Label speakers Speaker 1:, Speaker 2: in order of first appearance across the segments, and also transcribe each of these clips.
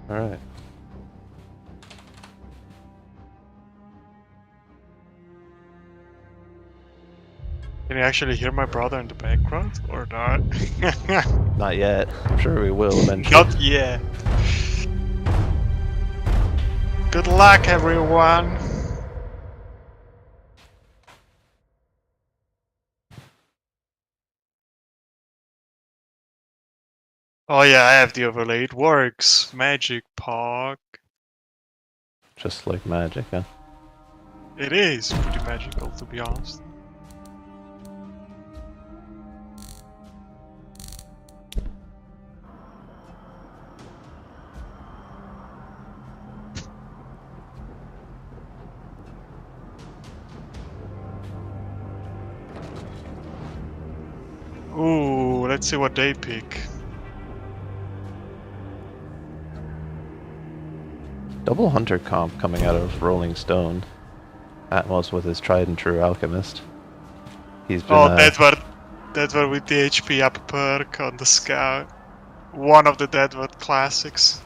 Speaker 1: Alright.
Speaker 2: Can you actually hear my brother in the background or not?
Speaker 1: Not yet. I'm sure we will eventually.
Speaker 2: Not yet. Good luck, everyone. Oh yeah, I have the overlay. It works. Magic Pog.
Speaker 1: Just like magic, huh?
Speaker 2: It is pretty magical, to be honest. Ooh, let's see what they pick.
Speaker 1: Double hunter comp coming out of Rolling Stone. Atmos with his tried and true alchemist. He's been.
Speaker 2: Oh, Deadward with the HP up perk on the scout. One of the Deadward classics.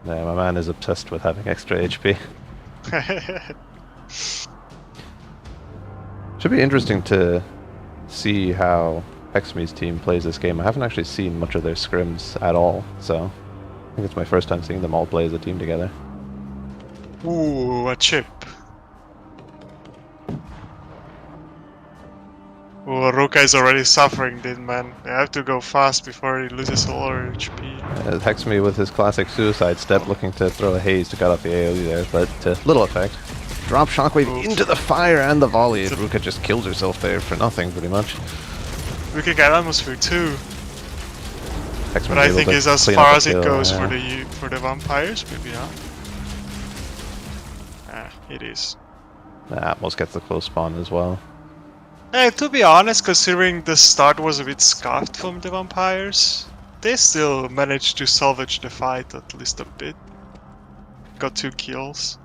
Speaker 1: Yeah, my man is obsessed with having extra HP. Should be interesting to see how Hexme's team plays this game. I haven't actually seen much of their scrims at all, so I think it's my first time seeing them all play as a team together.
Speaker 2: Ooh, a chip. Ooh, Ruka is already suffering, dude, man. They have to go fast before he loses all her HP.
Speaker 1: Hexme with his classic suicide step, looking to throw a haze to cut off the AoE there, but to little effect. Drop shockwave into the fire and the volley. Ruka just kills herself there for nothing, pretty much.
Speaker 2: We could get atmosphere too.
Speaker 1: Hexme's
Speaker 2: But I
Speaker 1: able
Speaker 2: think
Speaker 1: to
Speaker 2: it's as
Speaker 1: clean
Speaker 2: far
Speaker 1: up
Speaker 2: as
Speaker 1: the
Speaker 2: it
Speaker 1: kill,
Speaker 2: goes
Speaker 1: yeah.
Speaker 2: for the vampires, maybe not. Ah, it is.
Speaker 1: The Atmos gets the close spawn as well.
Speaker 2: Hey, to be honest, considering the start was a bit scuffed from the vampires, they still managed to salvage the fight at least a bit. Got 2 kills.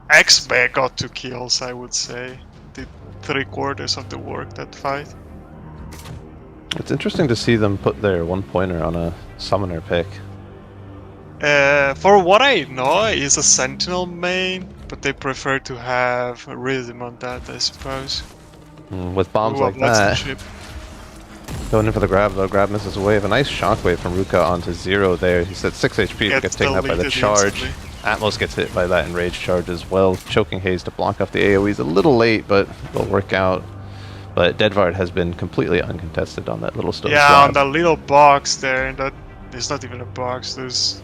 Speaker 2: X-Bay got 2 kills, I would say. Did 3/4 of the work that fight.
Speaker 1: It's interesting to see them put their one-pointer on a summoner pick.
Speaker 2: For what I know, it's a Sentinel main, but they prefer to have a rhythm on that, I suppose.
Speaker 1: With bombs
Speaker 2: Ooh,
Speaker 1: like
Speaker 2: that's the
Speaker 1: that,
Speaker 2: chip.
Speaker 1: going in for the grab though, grab misses away. A nice shockwave from Ruka onto 0 there. He's at 6 HP, but gets taken out by the
Speaker 2: deleted
Speaker 1: charge.
Speaker 2: instantly.
Speaker 1: Atmos gets hit by that enraged charge as well. Choking haze to block off the AoE's a little late, but will work out. But Deadward has been completely uncontested on that little stone
Speaker 2: Yeah,
Speaker 1: slab.
Speaker 2: on that little box there, and that there's not even a box. There's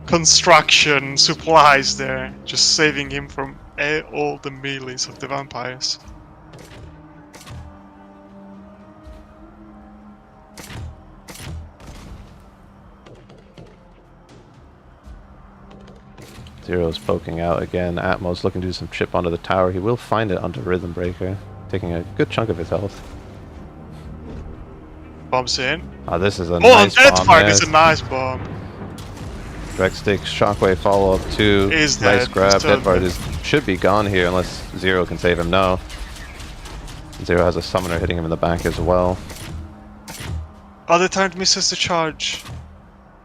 Speaker 2: construction supplies there, just saving him from all the melees of the vampires.
Speaker 1: Zero's poking out again. Atmos looking to do some chip onto the tower. He will find it onto Rhythm Breaker, taking a good chunk of his health.
Speaker 2: Bombs in.
Speaker 1: This is a
Speaker 2: Oh,
Speaker 1: nice
Speaker 2: that
Speaker 1: bomb.
Speaker 2: part
Speaker 1: Yeah.
Speaker 2: is a nice bomb.
Speaker 1: Direct stick, shockwave follow up 2.
Speaker 2: Is
Speaker 1: Nice
Speaker 2: dead.
Speaker 1: grab.
Speaker 2: He's still
Speaker 1: Deadward
Speaker 2: dead.
Speaker 1: should be gone here unless Zero can save him. No. Zero has a summoner hitting him in the back as well.
Speaker 2: Other turn misses the charge.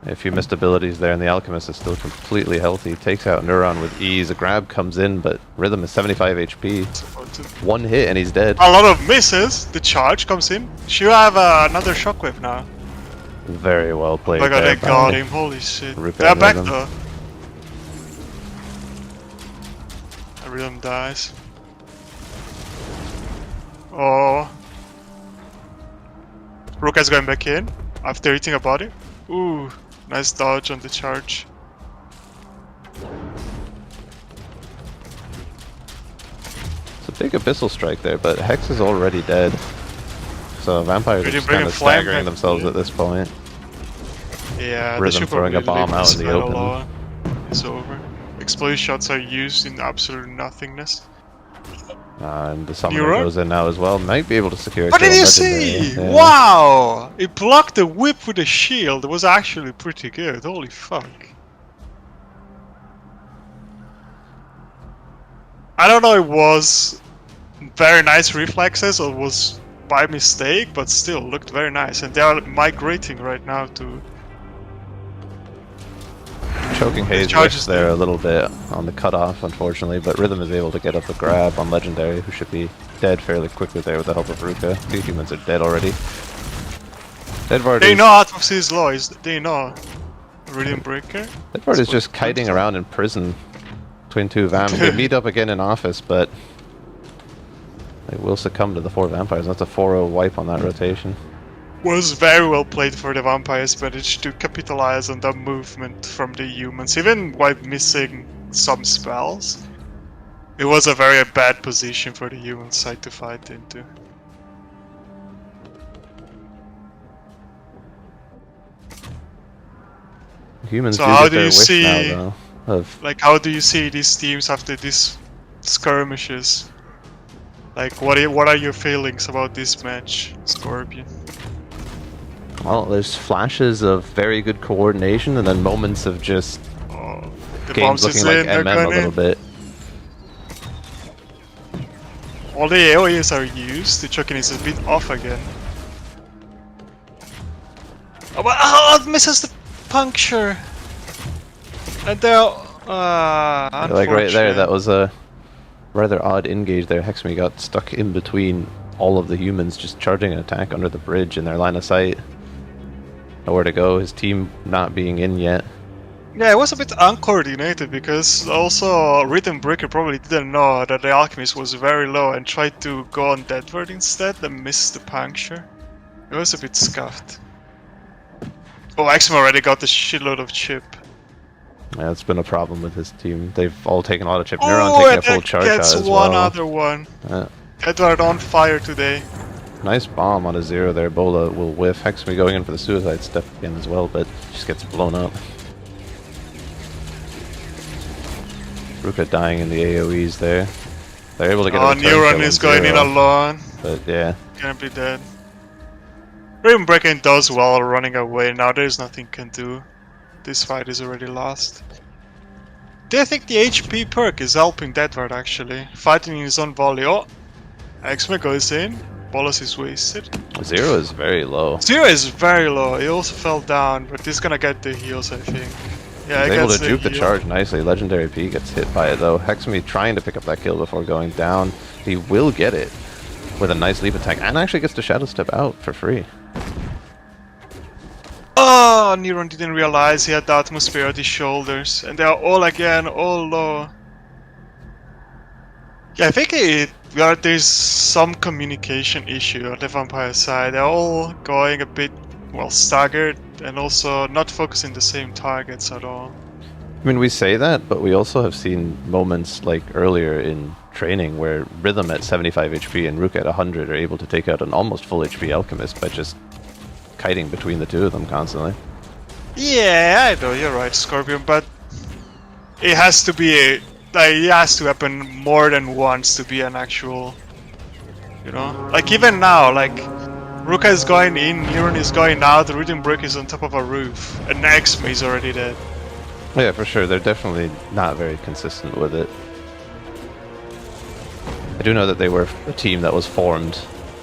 Speaker 1: A few missed abilities there, and the Alchemist is still completely healthy. Takes out Neuron with ease. A grab comes in, but Rhythm is 75 HP. One hit and he's dead.
Speaker 2: A lot of misses. The charge comes in. She'll have another shockwave now.
Speaker 1: Very well played.
Speaker 2: Oh my god,
Speaker 1: there
Speaker 2: they got
Speaker 1: by
Speaker 2: him. Holy shit.
Speaker 1: Ruka
Speaker 2: They're
Speaker 1: and
Speaker 2: back
Speaker 1: Rhythm.
Speaker 2: though. The Rhythm dies. Oh. Ruka's going back in after eating a body. Ooh, nice dodge on the charge.
Speaker 1: It's a big Abyssal Strike there, but Hex is already dead. So Vampires are
Speaker 2: Did you
Speaker 1: just
Speaker 2: bring
Speaker 1: kind
Speaker 2: a
Speaker 1: of
Speaker 2: flame
Speaker 1: staggering
Speaker 2: back?
Speaker 1: themselves at this point.
Speaker 2: Yeah,
Speaker 1: Rhythm
Speaker 2: they should
Speaker 1: throwing a
Speaker 2: probably
Speaker 1: bomb
Speaker 2: leave
Speaker 1: out
Speaker 2: this
Speaker 1: in the
Speaker 2: fight
Speaker 1: open.
Speaker 2: alone. It's over. Explosion shots are used in absolute nothingness.
Speaker 1: And the Summoner
Speaker 2: Neuron?
Speaker 1: goes in now as well. Might be able to secure a
Speaker 2: What
Speaker 1: kill
Speaker 2: did
Speaker 1: on
Speaker 2: you
Speaker 1: Legendary.
Speaker 2: see?
Speaker 1: Yeah.
Speaker 2: Wow! It blocked the whip with a shield. It was actually pretty good. Holy fuck. I don't know if it was very nice reflexes or was by mistake, but still looked very nice. And they are migrating right now to
Speaker 1: Choking Haze
Speaker 2: charges
Speaker 1: whiffs there a little bit on the cutoff, unfortunately, but Rhythm is able to get up a grab on Legendary, who should be dead fairly quickly there with the help of Ruka. The humans are dead already. Deadvard
Speaker 2: They
Speaker 1: is,
Speaker 2: know Atmos is low, they know. Rhythm Breaker?
Speaker 1: Deadvard is just kiting around in prison between two vamps. They meet up again in office, but they will succumb to the 4 vampires. That's a 4-0 wipe on that rotation.
Speaker 2: Was very well played for the vampires, managed to capitalize on the movement from the humans, even while missing some spells. It was a very bad position for the human side to fight into.
Speaker 1: Humans
Speaker 2: So
Speaker 1: do
Speaker 2: how
Speaker 1: get
Speaker 2: do
Speaker 1: their
Speaker 2: you
Speaker 1: whiff
Speaker 2: see,
Speaker 1: now, though. Of
Speaker 2: like, how do you see these teams after these skirmishes? Like, what are your feelings about this match, Scorpion?
Speaker 1: well, there's flashes of very good coordination, and then moments of just
Speaker 2: Oh, the
Speaker 1: games
Speaker 2: bombs
Speaker 1: looking
Speaker 2: is
Speaker 1: like
Speaker 2: in, they're
Speaker 1: MM a
Speaker 2: going
Speaker 1: little
Speaker 2: in.
Speaker 1: bit.
Speaker 2: All the AoEs are used, the choking is a bit off again. Oh, but it misses the puncture! And they're...
Speaker 1: Like right there, that was a rather odd engage there. Hexme got stuck in between all of the humans just charging an attack under the bridge in their line of sight. Nowhere to go, his team not being in yet.
Speaker 2: Yeah, it was a bit uncoordinated because also Rhythm Breaker probably didn't know that the Alchemist was very low and tried to go on Deadward instead and missed the puncture. It was a bit scuffed. Oh, Axum already got a shitload of chip.
Speaker 1: Yeah, it's been a problem with his team. They've all taken a lot of chip. Neuron taking a full charge shot
Speaker 2: gets
Speaker 1: as
Speaker 2: one
Speaker 1: well.
Speaker 2: other one.
Speaker 1: Yeah.
Speaker 2: Edward on fire today.
Speaker 1: Nice bomb on a 0 there. Bola will whiff. Hexme going in for the suicide step again as well, but just gets blown up. Ruka dying in the AoEs there. They're able to get a return
Speaker 2: Neuron
Speaker 1: kill
Speaker 2: is
Speaker 1: on
Speaker 2: going in
Speaker 1: 0,
Speaker 2: alone.
Speaker 1: but yeah.
Speaker 2: Gonna be dead. Rhythm Breaker does well running away. Now there's nothing can do. This fight is already lost. Do you think the HP perk is helping Deadward actually? Fighting in his own volley. Oh! Axme goes in. Bolas is wasted.
Speaker 1: 0 is very low.
Speaker 2: 0 is very low. He also fell down, but he's gonna get the heals, I think. Yeah,
Speaker 1: He's able to juke the
Speaker 2: heal.
Speaker 1: charge nicely. Legendary P gets hit by it though. Hexme trying to pick up that kill before going down. He will get it with a nice leap attack and actually gets to Shadow Step out for free.
Speaker 2: Oh, Neuron didn't realize he had the atmosphere at his shoulders, and they are all again, all low. Yeah, I think there's some communication issue on the vampire side. They're all going a bit, well, staggered, and also not focusing the same targets at all.
Speaker 1: I mean, we say that, but we also have seen moments like earlier in training where Rhythm at 75 HP and Ruka at 100 are able to take out an almost full HP Alchemist by just kiting between the two of them constantly.
Speaker 2: Yeah, I know, you're right, Scorpion, but it has to be it has to happen more than once to be an actual, you know? Like even now, like Ruka is going in, Neuron is going out, the Rhythm Breaker is on top of a roof, and Axme is already dead.
Speaker 1: Yeah, for sure. They're definitely not very consistent with it. I do know that they were a team that was formed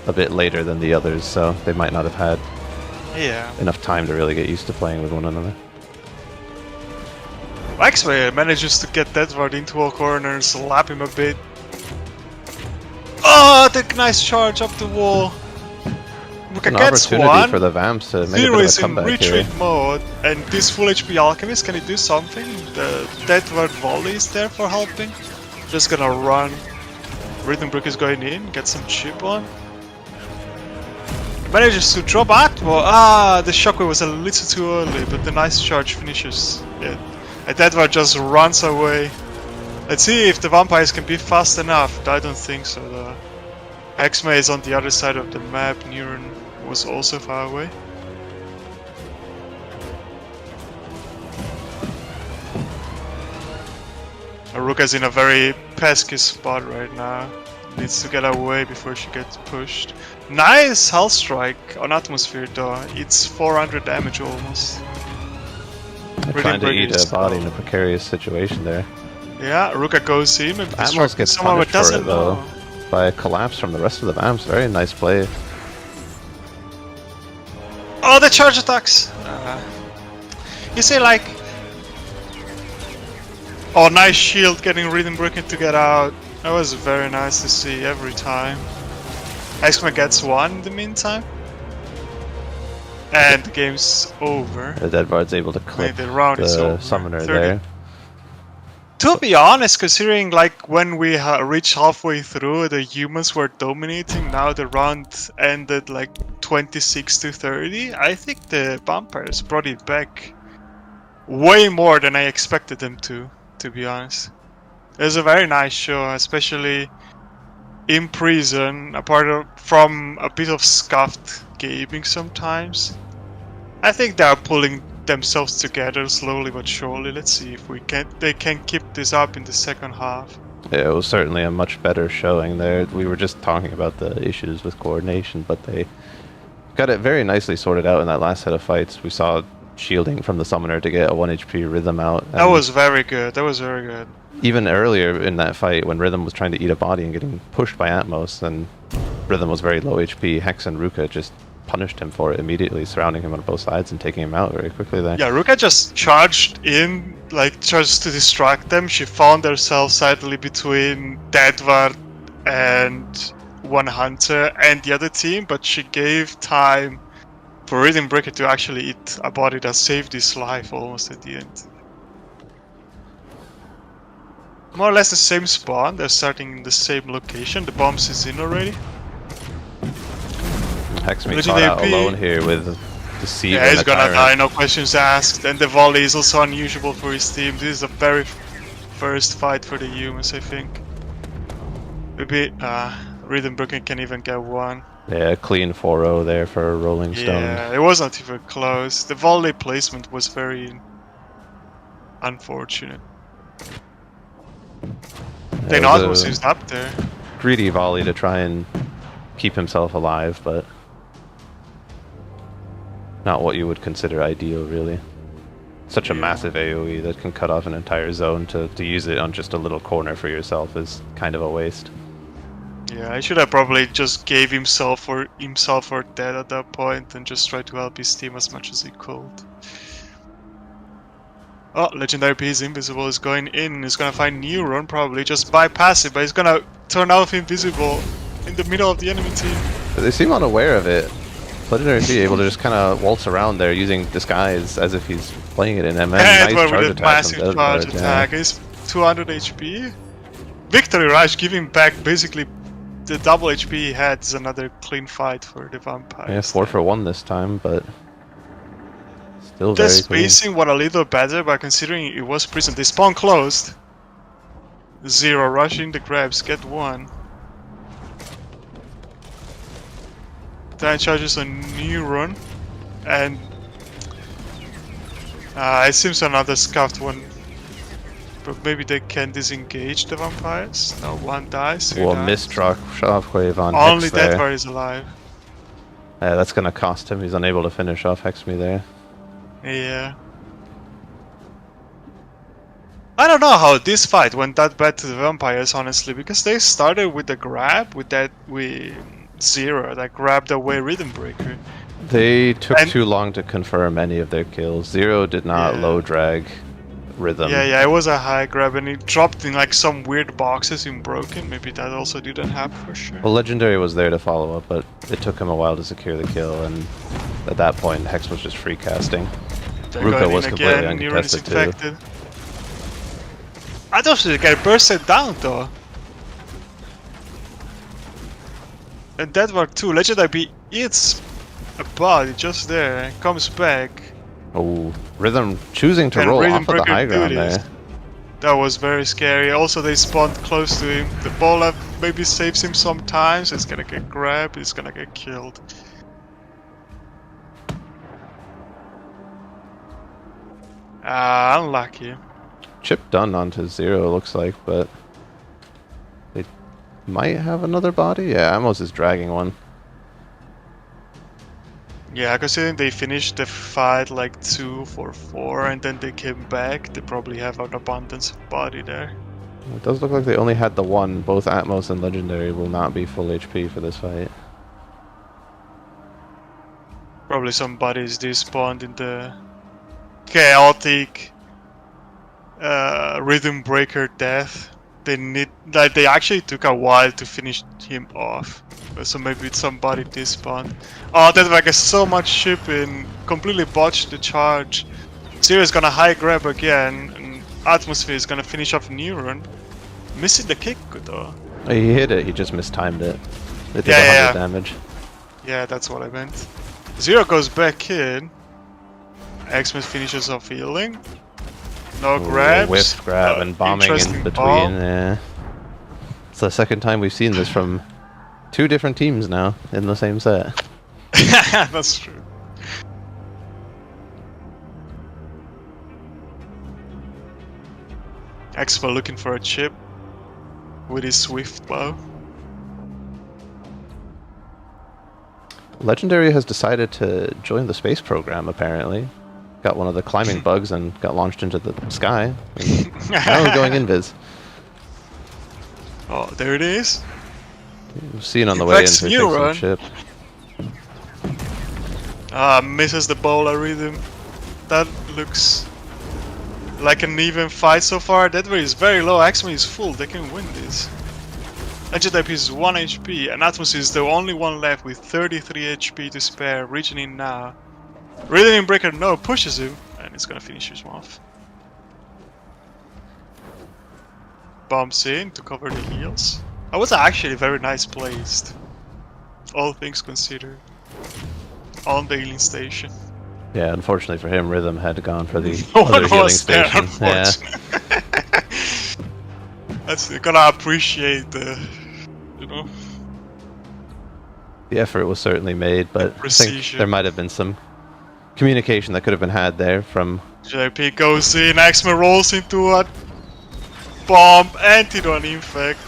Speaker 1: a bit later than the others, so they might not have had enough time to really get used to playing with one another.
Speaker 2: Axme manages to get Deadward into a corner and slap him a bit. Oh, the nice charge up the wall. Ruka
Speaker 1: An
Speaker 2: gets
Speaker 1: opportunity
Speaker 2: one.
Speaker 1: for the Vamps to make a
Speaker 2: Zero
Speaker 1: bit of
Speaker 2: is
Speaker 1: a
Speaker 2: in
Speaker 1: comeback
Speaker 2: retreat
Speaker 1: here.
Speaker 2: mode, and this full HP Alchemist, can he do something? The Deadward volley is there for helping. Just gonna run. Rhythm Breaker is going in, get some chip on. Manages to drop Atmo. Ah, the shockwave was a little too early, but the nice charge finishes it. And Deadward just runs away. Let's see if the vampires can be fast enough. I don't think so though. Axme is on the other side of the map. Neuron was also far away. Aruka's in a very pesky spot right now. Needs to get away before she gets pushed. Nice health strike on Atmosphere though. It's 400 damage almost.
Speaker 1: Trying to eat a body in a precarious situation there.
Speaker 2: Yeah, Aruka goes in and
Speaker 1: Atmos gets
Speaker 2: someone
Speaker 1: punished
Speaker 2: but
Speaker 1: for
Speaker 2: doesn't
Speaker 1: it though,
Speaker 2: know.
Speaker 1: by a collapse from the rest of the Vamps. Very nice play.
Speaker 2: Oh, the charge attacks! You see, like, Oh, nice shield getting Rhythm Breaker to get out. That was very nice to see every time. X-Men gets one in the meantime. And the game's over.
Speaker 1: The Deadbard's able to clip
Speaker 2: the round is
Speaker 1: the
Speaker 2: over.
Speaker 1: summoner
Speaker 2: 30.
Speaker 1: there.
Speaker 2: To be honest, considering like when we reached halfway through, the humans were dominating. Now the round ended like 26-30. I think the vampires brought it back way more than I expected them to be honest. It was a very nice show, especially in prison, from a bit of scuffed gaming sometimes. I think they are pulling themselves together slowly but surely. Let's see if they can keep this up in the second half.
Speaker 1: Yeah, it was certainly a much better showing there. We were just talking about the issues with coordination, but they got it very nicely sorted out in that last set of fights. We saw shielding from the summoner to get a 1 HP Rhythm out.
Speaker 2: That was very good. That was very good.
Speaker 1: Even earlier in that fight, when Rhythm was trying to eat a body and getting pushed by Atmos, and Rhythm was very low HP, Hex and Ruka just punished him for it immediately, surrounding him on both sides and taking him out very quickly there.
Speaker 2: Yeah, Ruka just charged in, like, just to distract them. She found herself suddenly between Deadward and one Hunter and the other team, but she gave time for Rhythm Breaker to actually eat a body that saved his life almost at the end. More or less the same spawn, they're starting in the same location. The bombs is in already.
Speaker 1: Hexme caught out alone here with Deceiver.
Speaker 2: Yeah, he's
Speaker 1: and
Speaker 2: gonna
Speaker 1: Tyrant.
Speaker 2: die, no questions asked. And the volley is also unusual for his team. This is the very first fight for the humans, I think. Maybe Rhythm Breaker can even get one.
Speaker 1: Yeah, clean 4-0 there for a Rolling Stone.
Speaker 2: Yeah, it was not even close. The volley placement was very unfortunate. Then Osmos is up there.
Speaker 1: Greedy volley to try and keep himself alive, but not what you would consider ideal, really. Such a massive AoE that can cut off an entire zone. To use it on just a little corner for yourself is kind of a waste.
Speaker 2: Yeah, I should have probably just gave himself or dead at that point and just tried to help his team as much as he could. Oh, Legendary P is invisible, is going in, he's gonna find Neuron probably, just bypass it, but he's gonna turn off invisible in the middle of the enemy team.
Speaker 1: But they seem unaware of it. Legendary P able to just kind of waltz around there using disguise as if he's playing it in MM.
Speaker 2: And
Speaker 1: nice charge
Speaker 2: with a massive charge attack, he's 200 HP. Victory Rush giving back basically the double HP he had is another clean fight for the vampires.
Speaker 1: Yeah, 4 for 1 this time, but still
Speaker 2: the
Speaker 1: very
Speaker 2: spacing was a little better, but considering it was prison, they spawn closed. 0 rushing the grabs, get 1. Then charges a new run, and it seems another scuffed one. But maybe they can disengage the vampires. No, one dies.
Speaker 1: Well, misstruck shockwave on
Speaker 2: only
Speaker 1: Hex there.
Speaker 2: Deadward is alive.
Speaker 1: Yeah, that's gonna cost him. He's unable to finish off Hexme there.
Speaker 2: Yeah. I don't know how this fight went that bad to the vampires, honestly, because they started with the grab, with Zero that grabbed away Rhythm Breaker.
Speaker 1: They took too long to confirm any of their kills. Zero did not low drag Rhythm.
Speaker 2: Yeah, it was a high grab, and it dropped in like some weird boxes in Broken. Maybe that also didn't happen for sure.
Speaker 1: Well, Legendary was there to follow up, but it took him a while to secure the kill, and at that point, Hex was just free casting. Ruka was completely uncontested too.
Speaker 2: I thought she get bursted down though. And Deadward too. Legendary B eats a body just there and comes back.
Speaker 1: Oh, Rhythm choosing to roll off of the high ground there.
Speaker 2: That was very scary. Also, they spawned close to him. The ball maybe saves him sometimes. He's gonna get grabbed. He's gonna get killed. Unlucky.
Speaker 1: Chip done onto Zero, looks like, but they might have another body. Yeah, Amos is dragging one.
Speaker 2: Yeah, considering they finished the fight like 2 for 4 and then they came back, they probably have an abundance of body there.
Speaker 1: It does look like they only had the one. Both Atmos and Legendary will not be full HP for this fight.
Speaker 2: Probably some bodies despawned in the chaotic Rhythm Breaker death. They actually took a while to finish him off. So maybe it's somebody despawned. Oh, that like so much shipping, completely botched the charge. Zero is gonna high grab again, and Atmosphere is gonna finish off Neuron. Missing the kick though.
Speaker 1: He hit it, he just mistimed it. It did 100 damage.
Speaker 2: Yeah, that's what I meant. Zero goes back in. Xmas finishes off healing. No grabs.
Speaker 1: Whiff grab and bombing in between.
Speaker 2: Bomb.
Speaker 1: Yeah. It's the second time we've seen this from 2 different teams now in the same set.
Speaker 2: That's true. Expo looking for a chip with his swift bow.
Speaker 1: Legendary has decided to join the space program, apparently. Got one of the climbing bugs and got launched into the sky. Now we're going invis.
Speaker 2: Oh, there it is.
Speaker 1: We've seen on the way into the ship.
Speaker 2: Misses the bowler rhythm. That looks like an even fight so far. That way is very low. Axman is full. They can win this. Legend is 1 HP, and Atmos is the only one left with 33 HP to spare, reaching in now. Rhythm Breaker no pushes him, and it's gonna finish him off. Bumps in to cover the heals. That was actually very nice placed, all things considered, on the healing station.
Speaker 1: Yeah, unfortunately for him, Rhythm had gone for the other healing station. Yeah.
Speaker 2: That's gonna appreciate the, you know.
Speaker 1: The effort was certainly made, but I think there might have been some communication that could have been had there from...
Speaker 2: JP goes in, Axma rolls into a bomb, anti-drone infect.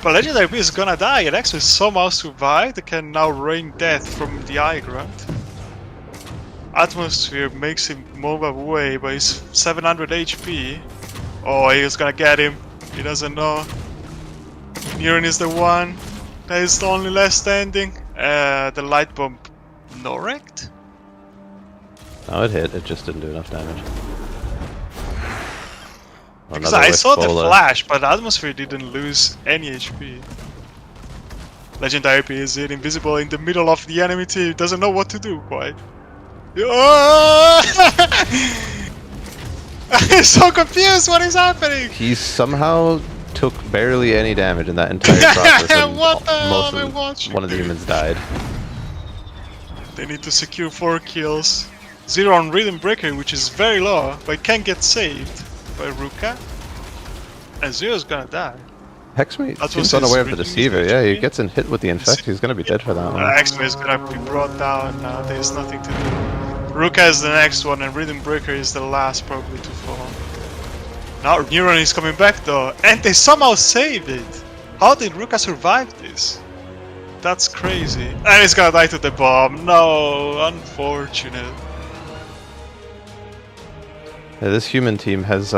Speaker 2: But Legend IP is gonna die, and Axma somehow survived. They can now rain death from the high ground. Atmosphere makes him move away, but he's 700 HP. Oh, he's gonna get him. He doesn't know. Neuron is the one that is the only left standing. The light bomb NOCT?
Speaker 1: No, it hit. It just didn't do enough damage.
Speaker 2: Because I saw the flash, but the Atmosphere didn't lose any HP. Legendary P is invisible in the middle of the enemy team. Doesn't know what to do quite. Oh! I'm so confused. What is happening?
Speaker 1: He somehow took barely any damage in that entire process. And
Speaker 2: what the hell am I watching?
Speaker 1: One of the humans died.
Speaker 2: They need to secure 4 kills. 0 on Rhythm Breaker, which is very low, but can get saved by Ruka. And 0's gonna die.
Speaker 1: Hexmate seems unaware of the Deceiver. Yeah, he gets hit with the Infect. He's gonna be dead for that one.
Speaker 2: Hexmate is gonna be brought down now. There's nothing to do. Ruka is the next one, and Rhythm Breaker is the last probably to fall. Now Neuron is coming back though, and they somehow saved it. How did Ruka survive this? That's crazy. And he's gonna die to the bomb. No, unfortunate.
Speaker 1: Yeah, this human team has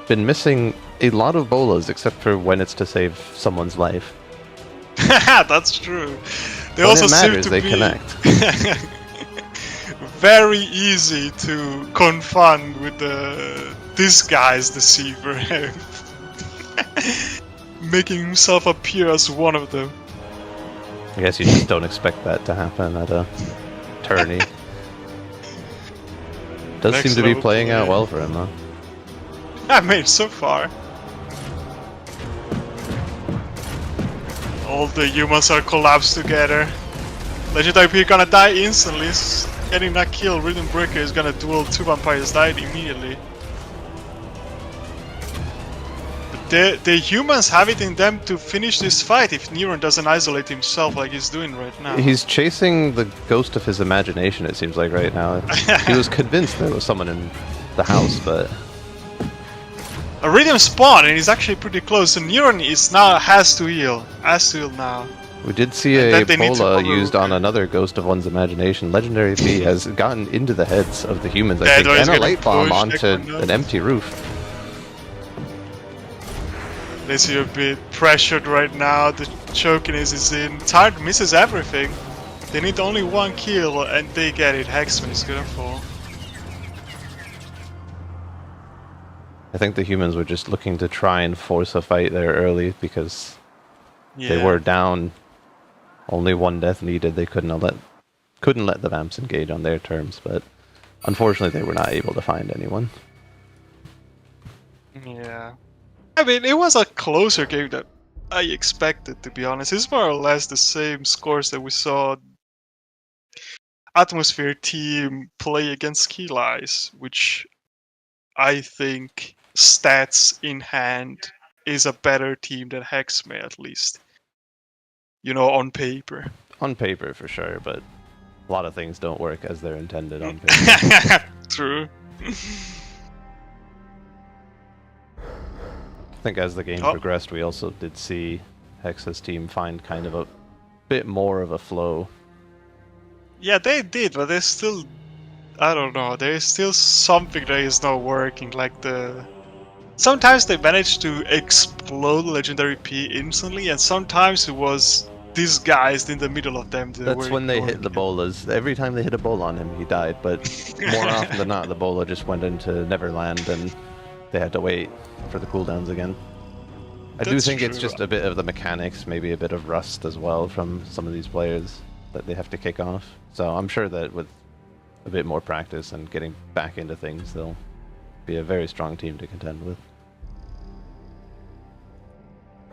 Speaker 1: been missing a lot of bolas, except for when it's to save someone's life.
Speaker 2: That's true. They
Speaker 1: when
Speaker 2: also
Speaker 1: it matters,
Speaker 2: seem to
Speaker 1: they
Speaker 2: be
Speaker 1: connect.
Speaker 2: very easy to confund with the disguised deceiver, making himself appear as one of them.
Speaker 1: I guess you just don't expect that to happen at a tourney. Does seem to be playing out well for him, though.
Speaker 2: I mean, so far. All the humans are collapsed together. Legend IP gonna die instantly. Getting that kill, Rhythm Breaker is gonna duel 2 vampires, died immediately. But the humans have it in them to finish this fight if Neuron doesn't isolate himself like he's doing right now.
Speaker 1: He's chasing the ghost of his imagination, it seems like, right now. He was convinced there was someone in the house, but...
Speaker 2: A Rhythm spawned and he's actually pretty close, so Neuron is now has to heal now.
Speaker 1: We did see a Bola used on another ghost of one's imagination. Legendary P has gotten into the heads of the humans, I think, and a light bomb onto an empty roof.
Speaker 2: They see a bit pressured right now, the chokiness is in. Tard misses everything. They need only 1 kill and they get it. Hexman is gonna fall.
Speaker 1: I think the humans were just looking to try and force a fight there early because they were down. Only one death needed. They couldn't let the Vamps engage on their terms, but unfortunately they were not able to find anyone.
Speaker 2: Yeah. I mean, it was a closer game than I expected, to be honest. It's more or less the same scores that we saw Atmosphere team play against Key Lies, which I think, stats in hand, is a better team than Hexme, at least. You know, on paper.
Speaker 1: On paper, for sure, but a lot of things don't work as they're intended on paper.
Speaker 2: True.
Speaker 1: I think as the game progressed, we also did see Hexa's team find kind of a bit more of a flow.
Speaker 2: Yeah, they did, but there's still... I don't know, there's still something that is not working, like the... Sometimes they managed to explode Legendary P instantly, and sometimes it was disguised in the middle of them.
Speaker 1: That's when they hit the bolas. Every time they hit a bola on him, he died, but more often than not, the bola just went into Neverland and they had to wait for the cooldowns again. I do think it's just a bit of the mechanics, maybe a bit of rust as well from some of these players that they have to kick off. So I'm sure that with a bit more practice and getting back into things, they'll be a very strong team to contend with.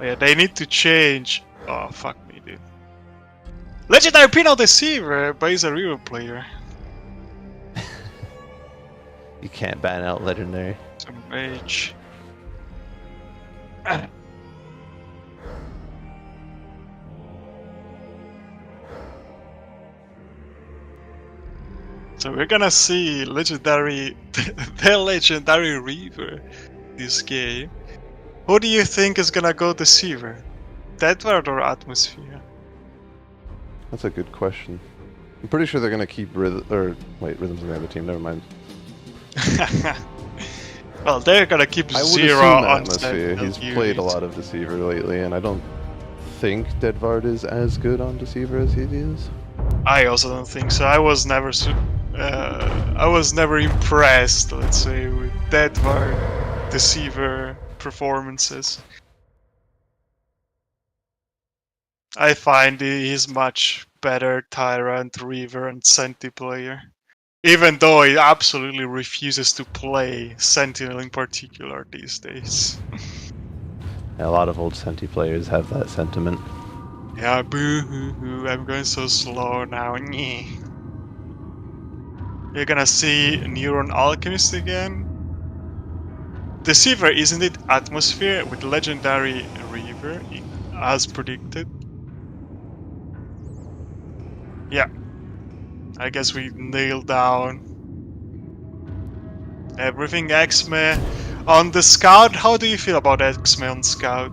Speaker 2: Yeah, they need to change. Oh, fuck me, dude. Legendary Penal Deceiver, but he's a real player.
Speaker 1: You can't ban out Legendary.
Speaker 2: It's a mage. So we're gonna see Legendary, the Legendary Reaver this game. Who do you think is gonna go Deceiver? Deadward or Atmosphere?
Speaker 1: That's a good question. I'm pretty sure they're gonna keep Rhythm's on the other team, never mind.
Speaker 2: Well, they're gonna keep Zero on
Speaker 1: Atmosphere. He's played a lot of Deceiver lately, and I don't think Deadward is as good on Deceiver as he is.
Speaker 2: I also don't think so. I was never impressed, let's say, with Deadward Deceiver performances. I find he's much better Tyrant, Reaver, and Senti player. Even though he absolutely refuses to play Sentinel in particular these days.
Speaker 1: Yeah, a lot of old Senti players have that sentiment.
Speaker 2: Yeah, boo-hoo-hoo, I'm going so slow now. Nyeh. You're gonna see Neuron Alchemist again. Deceiver, isn't it Atmosphere with Legendary Reaver, as predicted? Yeah. I guess we nailed down everything. Xme on the Scout. How do you feel about Xme on Scout?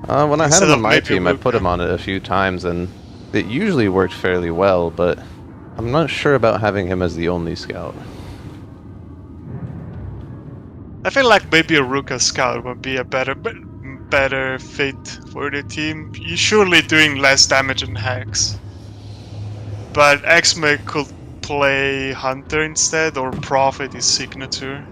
Speaker 1: When I had him on my team, I put him on it a few times, and it usually worked fairly well, but I'm not sure about having him as the only Scout.
Speaker 2: I feel like maybe a Ruka Scout would be a better fit for the team. You're surely doing less damage than Hex. But Xme could play Hunter instead, or Prophet his signature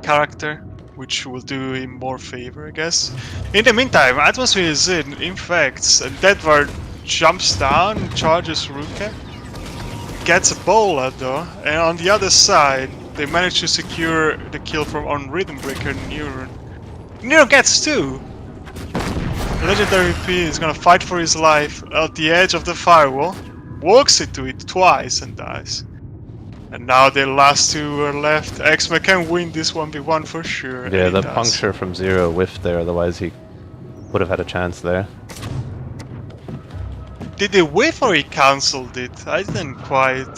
Speaker 2: character, which will do him more favor, I guess. In the meantime, Atmosphere is in Infects, and Deadward jumps down, charges Ruka, gets a bola though, and on the other side, they manage to secure the kill from on Rhythm Breaker Neuron. Neuron gets two! Legendary P is gonna fight for his life at the edge of the firewall, walks into it twice and dies. And now the last two are left. Xme can win this 1v1 for sure.
Speaker 1: Yeah, the puncture from Zero whiffed there, otherwise he would have had a chance there.
Speaker 2: Did he whiff or he cancelled it? I didn't quite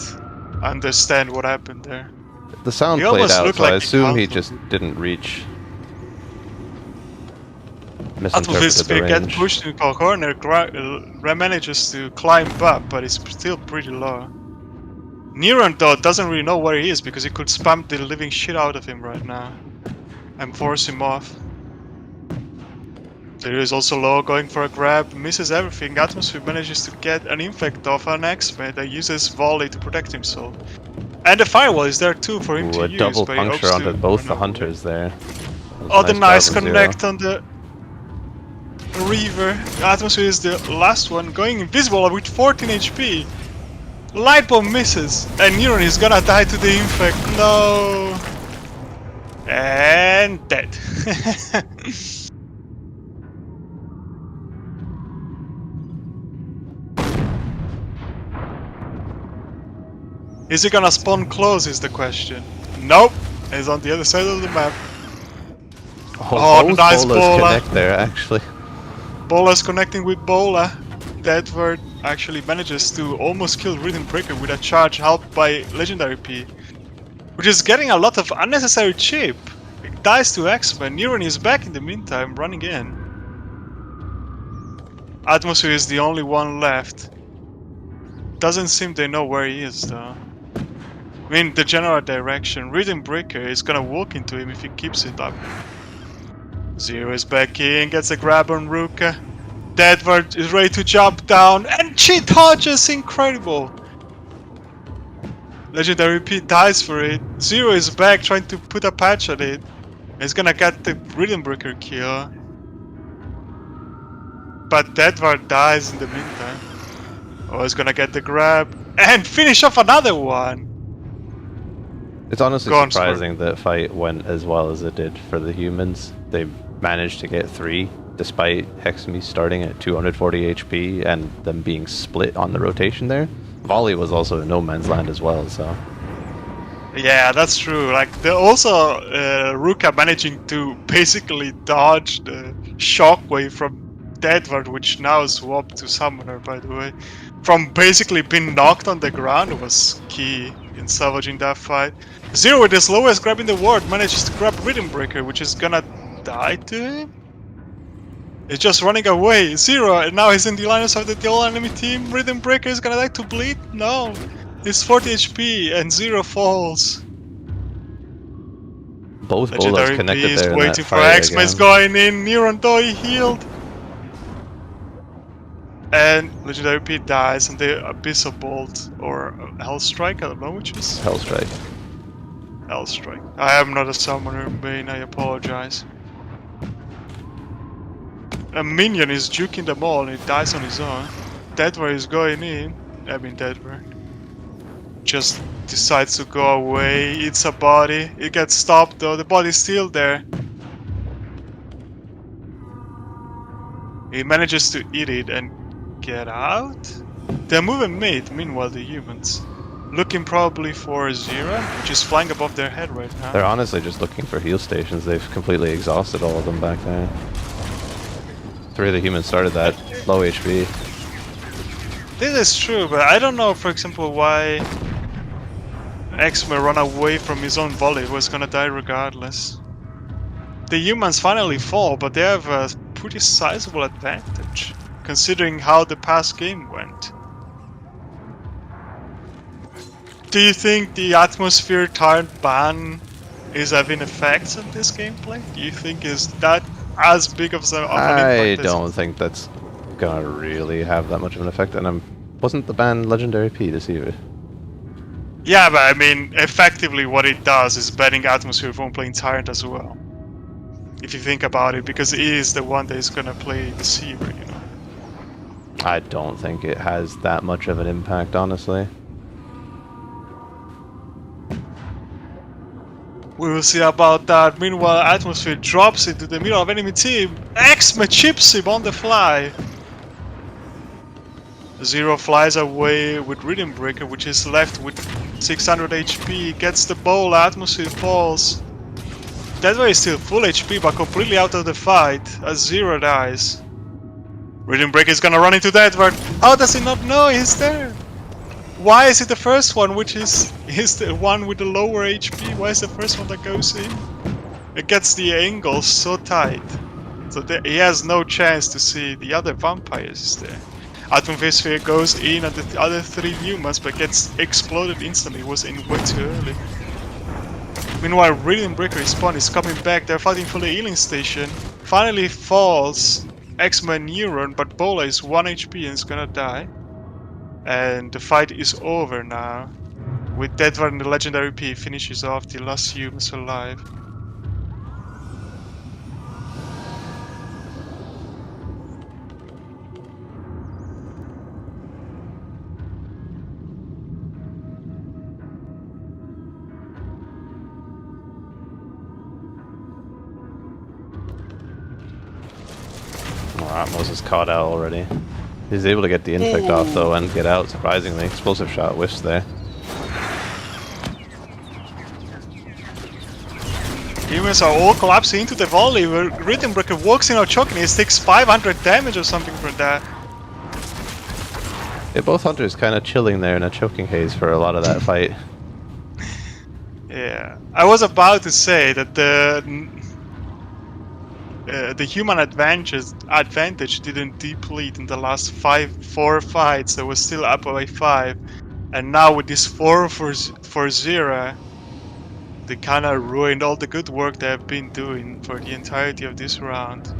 Speaker 2: understand what happened there.
Speaker 1: The sound played out, so I assume he just didn't reach. Misinterpreted the range.
Speaker 2: Gets pushed into a corner, manages to climb up, but it's still pretty low. Neuron though doesn't really know where he is because he could spam the living shit out of him right now and force him off. There is also low, going for a grab, misses everything. Atmosphere manages to get an infect off an Xme that uses volley to protect himself. And the firewall is there too for him
Speaker 1: Ooh,
Speaker 2: to
Speaker 1: a
Speaker 2: use.
Speaker 1: double
Speaker 2: But he
Speaker 1: puncture
Speaker 2: opts
Speaker 1: onto
Speaker 2: to
Speaker 1: both
Speaker 2: run
Speaker 1: the
Speaker 2: away.
Speaker 1: hunters there.
Speaker 2: Oh, the nice
Speaker 1: job of
Speaker 2: connect
Speaker 1: Zero.
Speaker 2: on the Reaver. Atmosphere is the last one, going invisible with 14 HP. Light bomb misses, and Neuron is gonna die to the infect. No. And dead. Is he gonna spawn close is the question. Nope. He's on the other side of the map. Oh,
Speaker 1: Both
Speaker 2: nice
Speaker 1: bolas
Speaker 2: Bola.
Speaker 1: connect there, actually.
Speaker 2: Bola's connecting with Bola. Deadward actually manages to almost kill Rhythm Breaker with a charge helped by Legendary P. Which is getting a lot of unnecessary chip. It dies to X-Men. Neuron is back in the meantime, running in. Atmosphere is the only one left. Doesn't seem they know where he is though. I mean, the general direction. Rhythm Breaker is gonna walk into him if he keeps it up. Zero is back in, gets a grab on Ruka. Deadward is ready to jump down, and she dodges! Incredible! Legendary P dies for it. Zero is back trying to put a patch on it. He's gonna get the Rhythm Breaker kill. But Deadward dies in the meantime. Oh, he's gonna get the grab and finish off another one!
Speaker 1: It's honestly
Speaker 2: Go on,
Speaker 1: surprising that fight went as well as it did for the humans. They managed to get 3, despite Hexme starting at 240 HP and them being split on the rotation there. Volley was also in no man's land as well, so...
Speaker 2: Yeah, that's true. Like, also Ruka managing to basically dodge the shockwave from Deadward, which now swapped to Summoner, by the way. From basically being knocked on the ground was key in salvaging that fight. Zero with the slowest grab in the world manages to grab Rhythm Breaker, which is gonna die to him? It's just running away. Zero, and now he's in the line of sight of the whole enemy team. Rhythm Breaker is gonna die to bleed? No. He's 40 HP and Zero falls.
Speaker 1: Both bolas
Speaker 2: Legendary
Speaker 1: connected
Speaker 2: P is
Speaker 1: there in
Speaker 2: waiting
Speaker 1: that
Speaker 2: for
Speaker 1: fight
Speaker 2: X-Men is
Speaker 1: again.
Speaker 2: going in. Neuron Doi healed. And Legendary P dies, and the Abyssal Bolt or Hellstrike, I don't know which is.
Speaker 1: Hellstrike.
Speaker 2: Hellstrike. I am not a summoner, Bane, I apologize. A minion is juking them all and he dies on his own. Deadward is going in. I mean Deadward. Just decides to go away, eats a body. It gets stopped though, the body's still there. He manages to eat it and get out? They're moving mate, meanwhile the humans. Looking probably for Zero, which is flying above their head right now.
Speaker 1: They're honestly just looking for heal stations. They've completely exhausted all of them back there. 3 of the humans started that low HP.
Speaker 2: This is true, but I don't know, for example, why X-Men run away from his own volley. He was gonna die regardless. The humans finally fall, but they have a pretty sizable advantage, considering how the past game went. Do you think the atmosphere tyrant ban is having effects on this gameplay? Do you think is that as big of an
Speaker 1: I
Speaker 2: impact?
Speaker 1: don't think that's gonna really have that much of an effect, and wasn't the ban Legendary P Deceiver?
Speaker 2: Yeah, but I mean, effectively what it does is banning atmosphere from playing tyrant as well. If you think about it, because he is the one that is gonna play Deceiver, you know.
Speaker 1: I don't think it has that much of an impact, honestly.
Speaker 2: We will see about that. Meanwhile, Atmosphere drops into the middle of enemy team. X-Men chips him on the fly. Zero flies away with Rhythm Breaker, which is left with 600 HP. Gets the ball, Atmosphere falls. Deadward is still full HP, but completely out of the fight as Zero dies. Rhythm Breaker is gonna run into Deadward. How does he not know he's there? Why is it the first one, which is the one with the lower HP? Why is the first one that goes in? It gets the angle so tight, so he has no chance to see the other vampires there. Atmosphere goes in at the other 3 humans, but gets exploded instantly. It was in way too early. Meanwhile, Rhythm Breaker respawn is coming back. They're fighting for the healing station. Finally falls X-Men Neuron, but Bola is 1 HP and is gonna die. And the fight is over now. With that one, the legendary P finishes off the last humans alive.
Speaker 1: Atmos is caught out already. He's able to get the infect off though and get out, surprisingly. Explosive shot whiffs there.
Speaker 2: Humans are all collapsing into the volley where Rhythm Breaker walks in our choking. He takes 500 damage or something for that.
Speaker 1: Yeah, both hunters kind of chilling there in a choking haze for a lot of that fight.
Speaker 2: Yeah, I was about to say that the human advantage didn't deplete in the last 4 fights. They were still up by 5, and now with this 4-4-0, they kind of ruined all the good work they have been doing for the entirety of this round.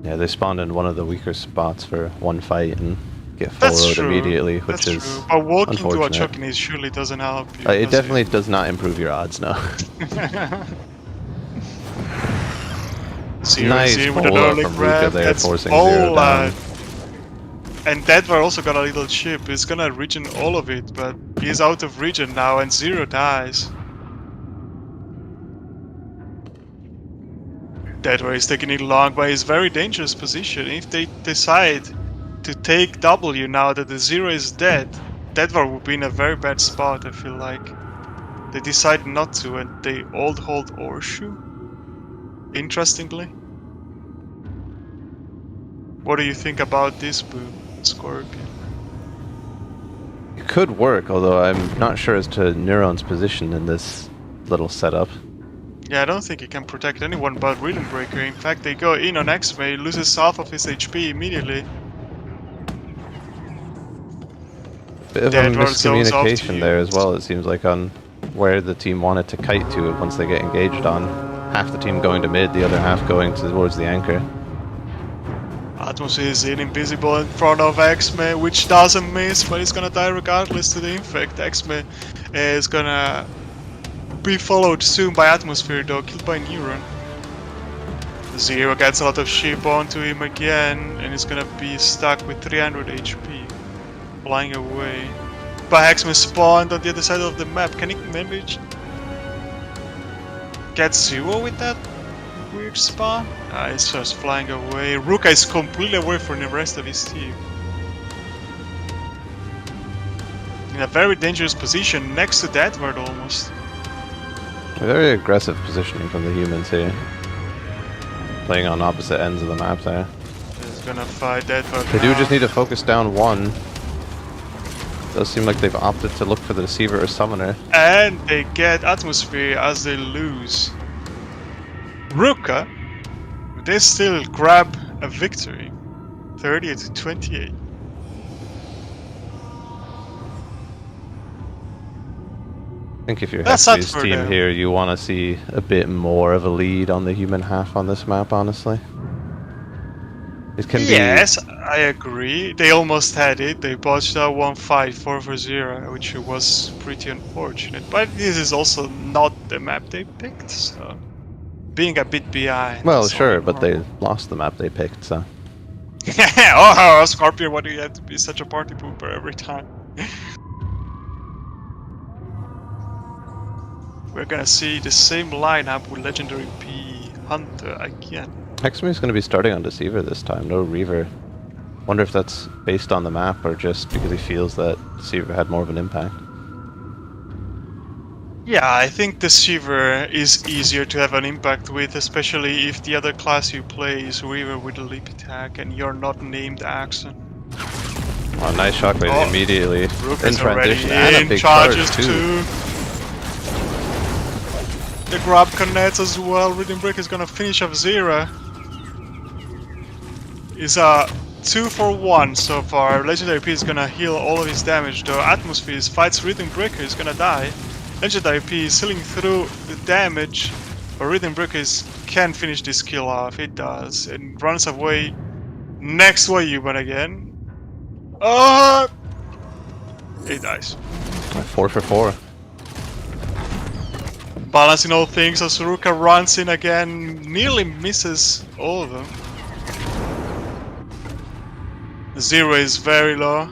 Speaker 1: Yeah, they spawned in one of the weaker spots for one fight and get 4-0'd immediately, which is
Speaker 2: true. But walking to a
Speaker 1: unfortunate.
Speaker 2: choking surely doesn't help you.
Speaker 1: It definitely does not improve your odds, no. Nice
Speaker 2: with an early
Speaker 1: from
Speaker 2: grab.
Speaker 1: Ruka there,
Speaker 2: That's
Speaker 1: forcing Zero down.
Speaker 2: And Denver also got a little chip. He's gonna regen all of it, but he's out of regen now and Zero dies. Denver is taking it long, but he's very dangerous position. If they decide to take W now that the Zero is dead, Denver would be in a very bad spot, I feel like. They decide not to and they all hold Orshu. Interestingly. What do you think about this move, Scorpion?
Speaker 1: It could work, although I'm not sure as to Neuron's position in this little setup.
Speaker 2: Yeah, I don't think he can protect anyone but Rhythm Breaker. In fact, they go in on X-May, he loses half of his HP immediately.
Speaker 1: Bit of a miscommunication there as well, it seems like, on where the team wanted to kite to once they get engaged on. Half the team going to mid, the other half going towards the anchor.
Speaker 2: Atmos is invisible in front of X-May, which doesn't miss, but he's gonna die regardless to the infect. X-May is gonna be followed soon by Atmosphere though, killed by Neuron. Zero gets a lot of ship onto him again, and he's gonna be stuck with 300 HP, flying away. But X-May spawned on the other side of the map. Can he manage get Zero with that weird spawn? He's just flying away. Ruka is completely away from the rest of his team. In a very dangerous position, next to Deadward almost.
Speaker 1: Very aggressive positioning from the humans here. Playing on opposite ends of the map there.
Speaker 2: He's gonna fight Deadward.
Speaker 1: They do just need to focus down one. Does seem like they've opted to look for the Deceiver or Summoner.
Speaker 2: And they get Atmosphere as they lose. Ruka, they still grab a victory. 30-28.
Speaker 1: I think if you're Hexy's team here, you want to see a bit more of a lead on the human half on this map, honestly. It can
Speaker 2: yes, I agree. They almost had it. They botched out one fight, 4-0, which was pretty unfortunate. But this is also not the map they picked, so being a bit behind.
Speaker 1: Well, sure, but they lost the map they picked, so.
Speaker 2: Oh, Scorpion, why do you have to be such a party pooper every time? We're gonna see the same lineup with Legendary P Hunter again.
Speaker 1: Hexamy is going to be starting on Deceiver this time, no Reaver. Wonder if that's based on the map or just because he feels that Deceiver had more of an impact.
Speaker 2: Yeah, I think Deceiver is easier to have an impact with, especially if the other class you play is Reaver with a leap attack and you're not named Axon.
Speaker 1: Oh, nice shockwave immediately.
Speaker 2: In
Speaker 1: transition and a big charge too.
Speaker 2: The grab connects as well. Rhythm Break is gonna finish off Zero. Is a 2-for-1 so far. Legendary P is gonna heal all of his damage though. Atmosphere fights Rhythm Breaker, is gonna die. Legendary P is healing through the damage, but Rhythm Breaker can finish this kill off. It does, and runs away next way human again. He dies.
Speaker 1: 4 for 4.
Speaker 2: Balancing all things as Ruka runs in again, nearly misses all of them. Zero is very low.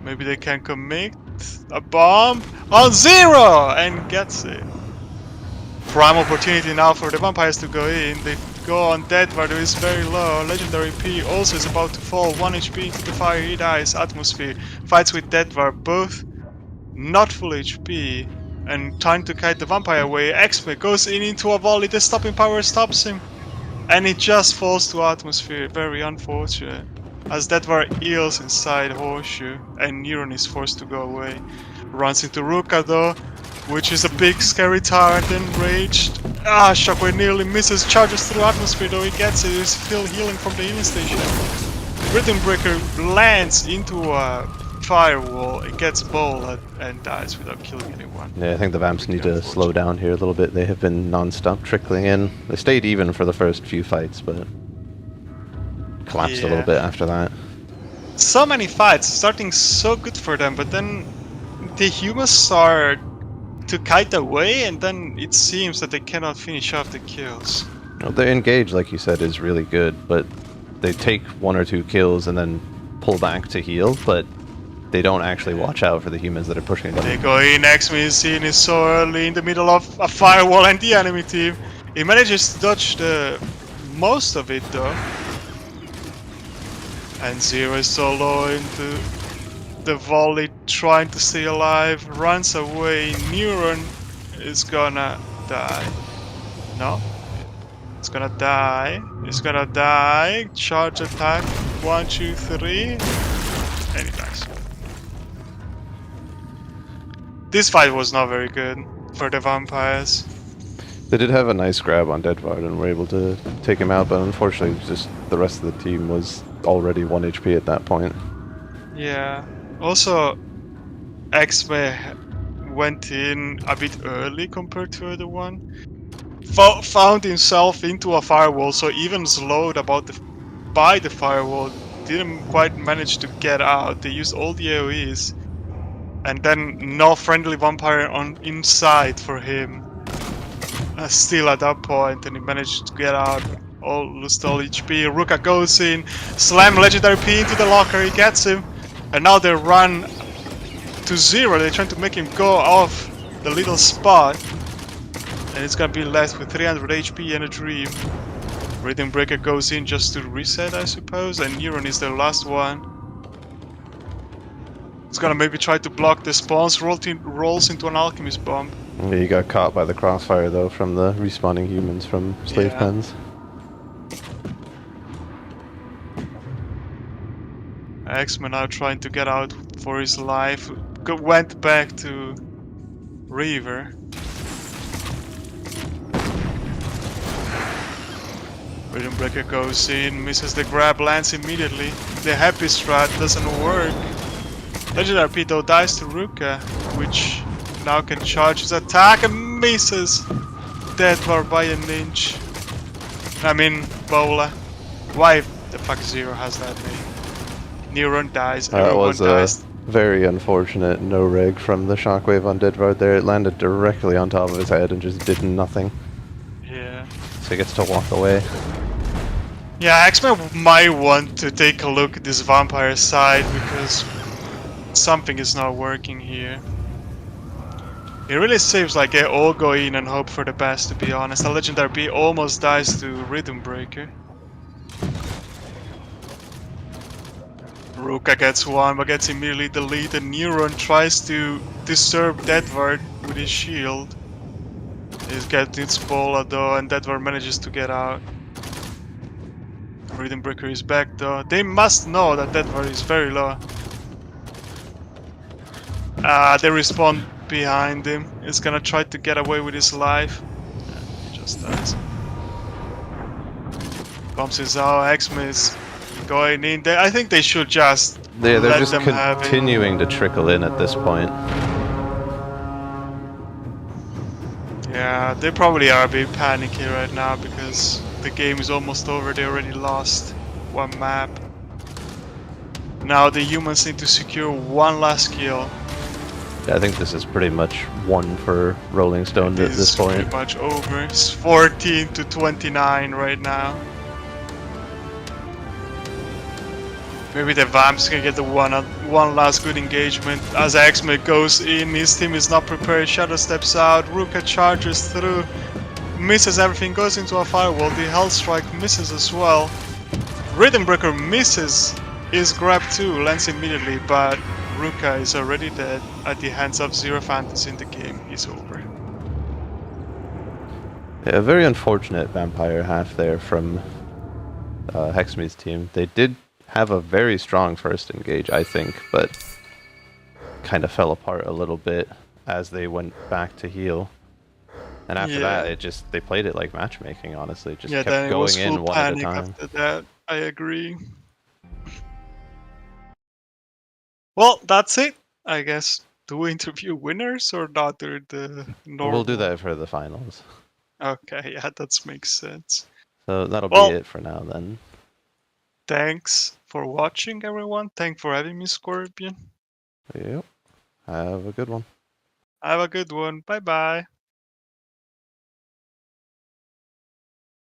Speaker 2: Maybe they can commit a bomb on Zero and gets it. Prime opportunity now for the vampires to go in. They go on Deadward, who is very low. Legendary P also is about to fall. 1 HP into the fire, he dies. Atmosphere fights with Deadward, both not full HP. And trying to kite the vampire away. X-May goes in into a volley, the stopping power stops him. And he just falls to Atmosphere, very unfortunate. As Deadward heals inside Horseshoe, and Neuron is forced to go away. Runs into Ruka though, which is a big scary tyrant, enraged. Shockwave nearly misses, charges through Atmosphere though he gets it, he's still healing from the healing station. Rhythm Breaker lands into a firewall, it gets bowled and dies without killing anyone.
Speaker 1: Yeah, I think the Vamps need to slow down here a little bit. They have been non-stop trickling in. They stayed even for the first few fights, but collapsed a little bit after that.
Speaker 2: So many fights, starting so good for them, but then the humans start to kite away, and then it seems that they cannot finish off the kills.
Speaker 1: Well, their engage, like you said, is really good, but they take 1 or 2 kills and then pull back to heal, but they don't actually watch out for the humans that are pushing them.
Speaker 2: They go in, X-Men is seen is so early in the middle of a firewall and the enemy team. He manages to dodge the most of it though. And Zero is so low into the volley, trying to stay alive, runs away. Neuron is gonna die. No? It's gonna die. It's gonna die. Charge attack. 1, 2, 3. And he dies. This fight was not very good for the vampires.
Speaker 1: They did have a nice grab on Deadward and were able to take him out, but unfortunately just the rest of the team was already 1 HP at that point.
Speaker 2: Yeah. Also, X-May went in a bit early compared to the other one. Found himself into a firewall, so even slowed by the firewall, didn't quite manage to get out. They used all the AoEs. And then no friendly vampire on inside for him. Still at that point, and he managed to get out. Lost all HP. Ruka goes in, slam Legendary P into the locker, he gets him. And now they run to Zero, they're trying to make him go off the little spot. And it's gonna be left with 300 HP and a dream. Rhythm Breaker goes in just to reset, I suppose, and Neuron is the last one. It's gonna maybe try to block the spawns, rolls into an alchemist bomb.
Speaker 1: Yeah, he got caught by the crossfire though from the respawning humans from slave pens.
Speaker 2: X-Men now trying to get out for his life. Went back to Reaver. Rhythm Breaker goes in, misses the grab, lands immediately. The happy strat doesn't work. Legendary Pito dies to Ruka, which now can charge his attack and misses. Deadward by an inch. I mean, Bola. Why the fuck Zero has that name? Neuron dies, everyone dies.
Speaker 1: Very unfortunate no-reg from the shockwave on Deadward there. It landed directly on top of his head and just did nothing.
Speaker 2: Yeah.
Speaker 1: So he gets to walk away.
Speaker 2: Yeah, X-Men might want to take a look at this vampire side because something is not working here. It really seems like they all go in and hope for the best, to be honest. A Legendary B almost dies to Rhythm Breaker. Ruka gets one, but gets immediately deleted. Neuron tries to disturb Deadward with his shield. He's getting its bola though, and Deadward manages to get out. Rhythm Breaker is back though. They must know that Deadward is very low. They respawn behind him. He's gonna try to get away with his life. He just dies. Bumps his out. X-Men is going in there. I think they should just
Speaker 1: they're
Speaker 2: let
Speaker 1: just
Speaker 2: them have it.
Speaker 1: continuing to trickle in at this point.
Speaker 2: Yeah, they probably are a bit panicky right now because the game is almost over. They already lost one map. Now the humans need to secure one last kill.
Speaker 1: I think this is pretty much one for Rolling Stone at this point.
Speaker 2: Pretty much over. It's 14 to 29 right now. Maybe the Vamps can get the one last good engagement. As Axmate goes in, his team is not prepared. Shadow steps out. Ruka charges through. Misses everything, goes into a firewall. The Hellstrike misses as well. Rhythm Breaker misses his grab too, lands immediately, but Ruka is already dead at the hands of Zero Fantasy in the game. He's over.
Speaker 1: Yeah, a very unfortunate vampire half there from Hexme's team. They did have a very strong first engage, I think, but kind of fell apart a little bit as they went back to heal. And after that, they played it like matchmaking, honestly. Just kept going in one at a time.
Speaker 2: After that, I agree. Well, that's it, I guess. Do we interview winners or not? The normal?
Speaker 1: We'll do that for the finals.
Speaker 2: Okay, yeah, that makes sense.
Speaker 1: So that'll be it for now then.
Speaker 2: Thanks for watching, everyone. Thanks for having me, Scorpion.
Speaker 1: Yep. Have a good one.
Speaker 2: Have a good one. Bye-bye.